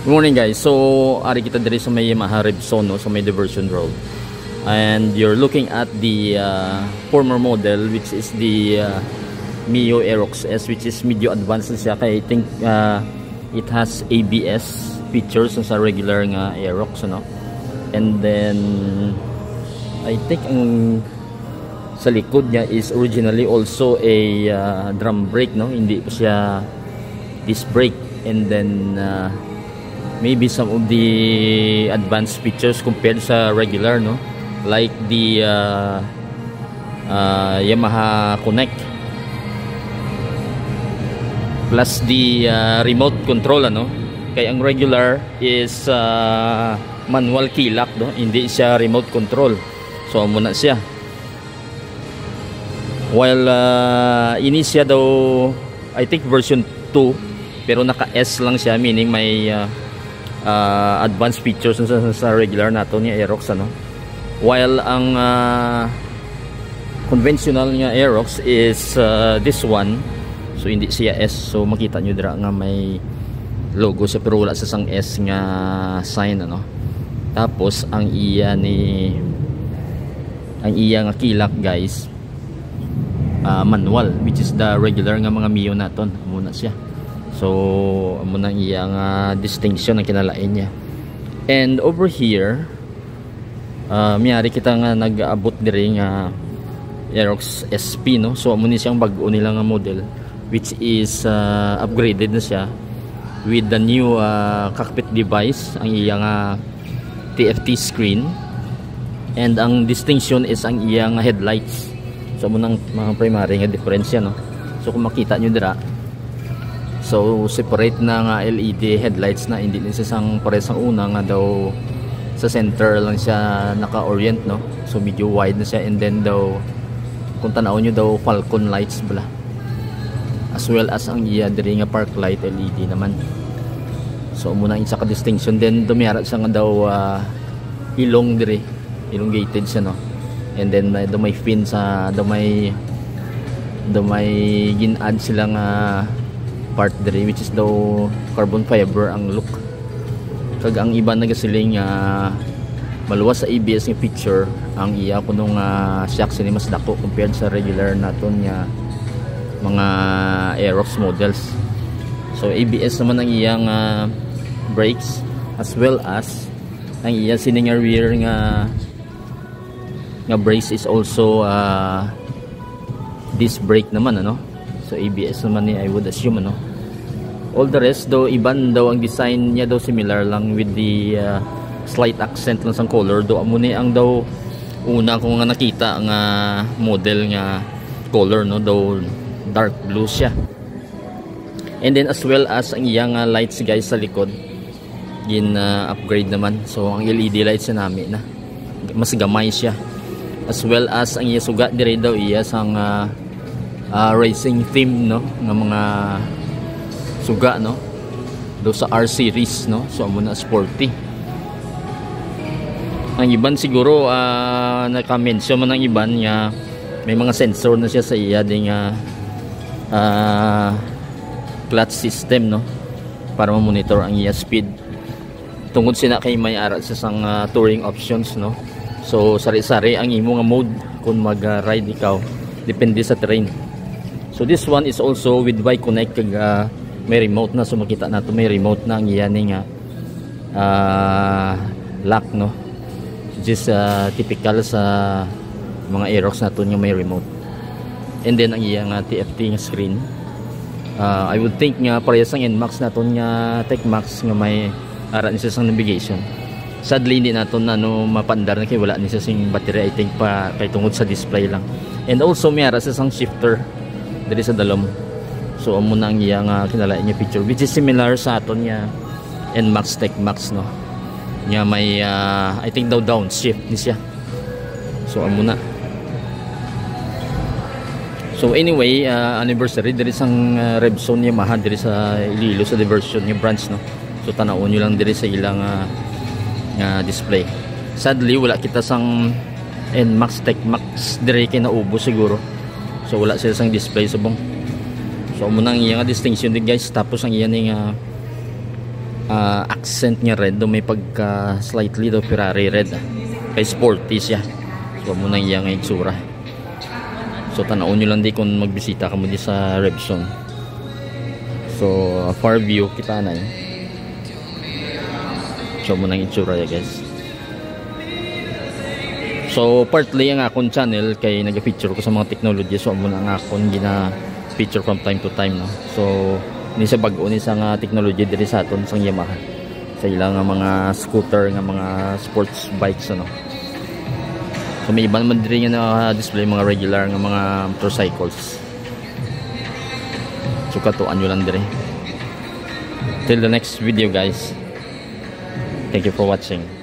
Good morning guys. So ari kita diri sa may Yamaha Repsol no, sa may Diversion Road. And you're looking at the former model which is the Mio Aerox S, which is medyo advanced na siya kaya I think it has ABS features sa regular nga Aerox no. And then I think ang sa likod niya is originally also a drum brake no, hindi pa siya disc brake. And then maybe some of the advanced features compared sa regular no, like the Yamaha Connect plus the remote control ano. Kaya ang regular is manual key lock no, hindi siya remote control. So muna siya, while ini siya daw I think version 2 pero naka S lang siya, meaning may advanced features sa regular nato ni Aerox ano. While ang conventional nga Aerox is this one, so hindi siya S. So makita nyo dira nga may logo siya pero wala sa sang S nga sign ano. Tapos ang iya nga kilak guys manual, which is the regular nga mga Mio naton muna siya. So muna iyang distinction na kinalain niya. And over here miyari kita nga nag-aabot diri nga Aerox SP no. So muna siyang bag-o nila nga model which is upgraded na siya with the new cockpit device, ang iyang TFT screen, and ang distinction is ang iyang headlights. So muna mga primary nga difference no. So kung makita nyo dira, so separate na nga LED headlights na, hindi din sisang pares ang una nga daw sa center lang siya naka-orient no. So medyo wide na siya, and then daw kung tanaw nyo daw Falcon lights bala, as well as ang iya diri nga park light LED naman. So muna isa ka distinction, then dumiyara siya nga daw ilong diri, elongated siya no. And then daw may fin sa daw may gin-add sila nga part diri which is daw carbon fiber ang look. Kag ang iba nagasiling maluwas sa ABS nga feature, ang iya kuno nga shocks ni mas dako compared sa regular naton nga mga Aerox models. So ABS naman ang iyang brakes, as well as ang iya sining rear nga brakes is also disc brake naman ano. So ABS naman ni I would assume ano. All the rest daw iban daw ang design niya daw, similar lang with the slight accent lang sa color. Do amo ni ang daw una ko nga nakita nga model nga color no, daw dark blue siya. And then as well as ang iyang lights guys sa likod gin upgrade naman. So ang LED lights na nami na mas gamay siya, as well as ang iya suga dire daw iya sang racing theme no, nga mga suga no do sa R series no. So amo na sporty. Ang iban siguro naka-mention man ang iban nga may mga sensor na siya sa iya ding clutch system no, para ma-monitor ang iya speed. Tungod sina kay may ara sa sang touring options no. So sari-sari ang imo nga mode kung mag-ride ikaw, depende sa terrain. So this one is also with Y-Connect kag may remote na. So makita nato may remote na ang iyaning lock no, which is typical sa mga Aerox nato nga may remote. And then ang iyang TFT nga screen, I would think nga parehas ang NMAX naton nga TechMax nga may ara ni sa navigation. Sadly hindi naton mapandar na kay wala ni sa sing battery, I think pa kay tungod sa display lang. And also may ara sa sang shifter diri sa dalom. So amo na ang iyang kinalain niya feature which is similar sa aton nga NMAX TechMax no. Nya may I think daw downshift ni siya. So amo na. So anyway, anniversary diri sang Repsol Yamaha diri sa Iloilo sa Diversion nga branch no. So tanaw nyo lang diri sa ilang display. Sadly wala kita sang NMAX TechMax diri kay naubos siguro. So wala sila sang display subong. So muna ang iyang distinction din guys. Tapos ang iyan accent nga red do may pagka slightly do Ferrari red kay sporty siya. So mo nang iyang itsura. So tanaon nyo lang di kung magbisita ka mo di sa Revson. So far view kita na yun. So mo nang itsura ya guys. So partly ang akong channel kay nag-feature ko sa mga technology. So mo nang akong gina-feature from time to time, no. So ni sa bag-o ni sa nga technology diri sa aton sang Yamaha. Sa ilang nga mga scooter nga mga sports bikes, ano. So may iba naman diri nga na-display mga regular nga mga motorcycles. So katuan nyo lang diri. Till the next video guys. Thank you for watching.